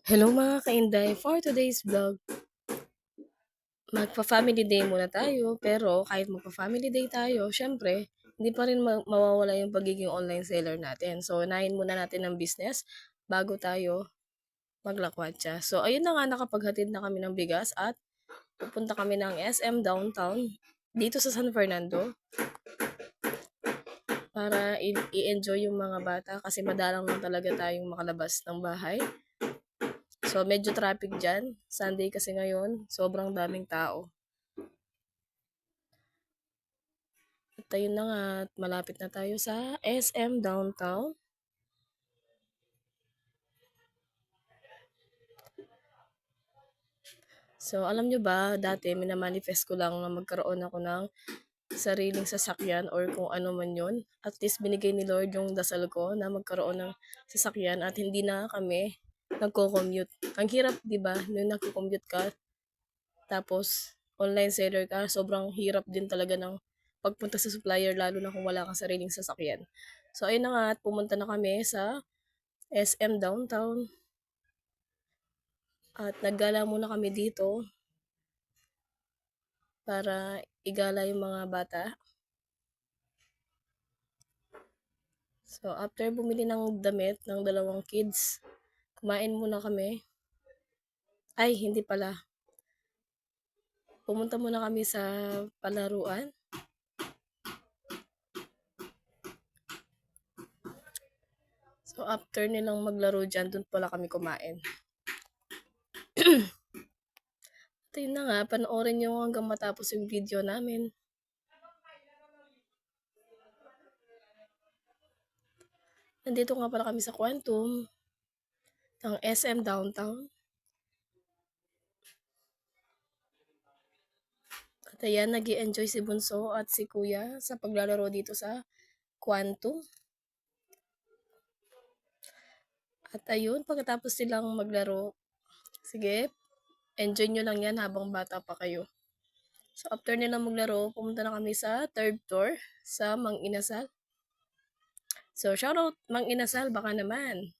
Hello mga kainday, for today's vlog, magpa-family day muna tayo. Pero kahit magpa-family day tayo, syempre, hindi pa rin mawawala yung pagiging online seller natin. So, unahin muna natin ang business bago tayo maglakwatsa. So, ayun na nga, nakapaghatid na kami ng bigas at pupunta kami ng SM downtown dito sa San Fernando para i-enjoy yung mga bata kasi madalang lang talaga tayong makalabas ng bahay. So, medyo traffic dyan. Sunday kasi ngayon, sobrang daming tao. At ayun na nga, malapit na tayo sa SM Downtown. So, alam nyo ba, dati minamanifest ko lang na magkaroon ako ng sariling sasakyan or kung ano man yun. At least binigay ni Lord yung dasal ko na magkaroon ng sasakyan at hindi na kami nagko-commute. Ang hirap, di ba? Nung nagko-commute ka, tapos online seller ka, sobrang hirap din talaga ng pagpunta sa supplier lalo na kung wala kang sariling sasakyan. So ayun na nga at pumunta na kami sa SM Downtown at naggala muna kami dito para igala yung mga bata. So after bumili ng damit ng dalawang kids, kumain muna kami. Ay, hindi pala. Pumunta muna kami sa palaruan. So after nilang maglaro dyan, dun pala kami kumain. At yun na nga, panoorin nyo hanggang matapos yung video namin. Nandito nga pala kami sa Quantum ng SM Downtown. At ayan, nag-i-enjoy si Bunso at si Kuya sa paglalaro dito sa Quantum. At ayun, pagkatapos silang maglaro, sige, enjoy nyo lang yan habang bata pa kayo. So after nilang maglaro, pumunta na kami sa third floor sa Mang Inasal. So shoutout Mang Inasal, baka naman.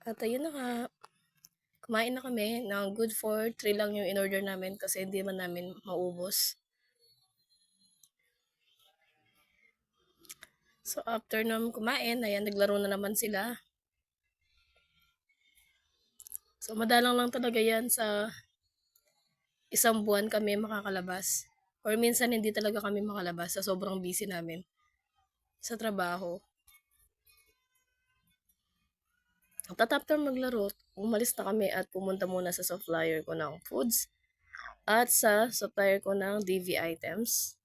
At ayun na nga, kumain na kami ng good for 3 lang yung in-order namin kasi hindi man namin maubos. So after naman kumain, ayan, naglaro na naman sila. So madalang lang talaga yan sa isang buwan kami makakalabas. Or minsan hindi talaga kami makalabas sa sobrang busy namin sa trabaho. At after maglaro, umalis na kami at pumunta muna sa supplier ko ng foods at sa supplier ko ng DV items.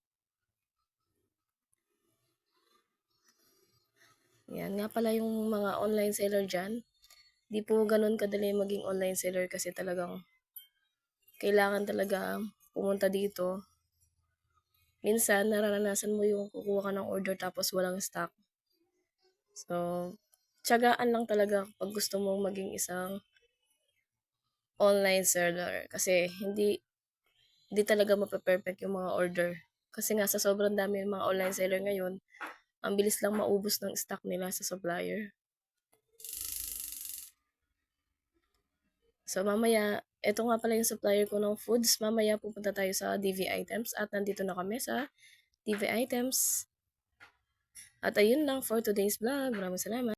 Yan nga pala yung mga online seller dyan. Di po ganun kadali maging online seller kasi talagang kailangan talaga pumunta dito. Minsan, nararanasan mo yung kukuha ka ng order tapos walang stock. So, tiyagaan lang talaga pag gusto mong maging isang online seller. Kasi hindi talaga mape-perfect yung mga order. Kasi nga sa sobrang dami ng mga online seller ngayon, ang bilis lang maubos ng stock nila sa supplier. So mamaya, ito nga pala yung supplier ko ng foods. Mamaya pupunta tayo sa DV items at nandito na kami sa DV items. At ayun lang for today's vlog. Maraming salamat.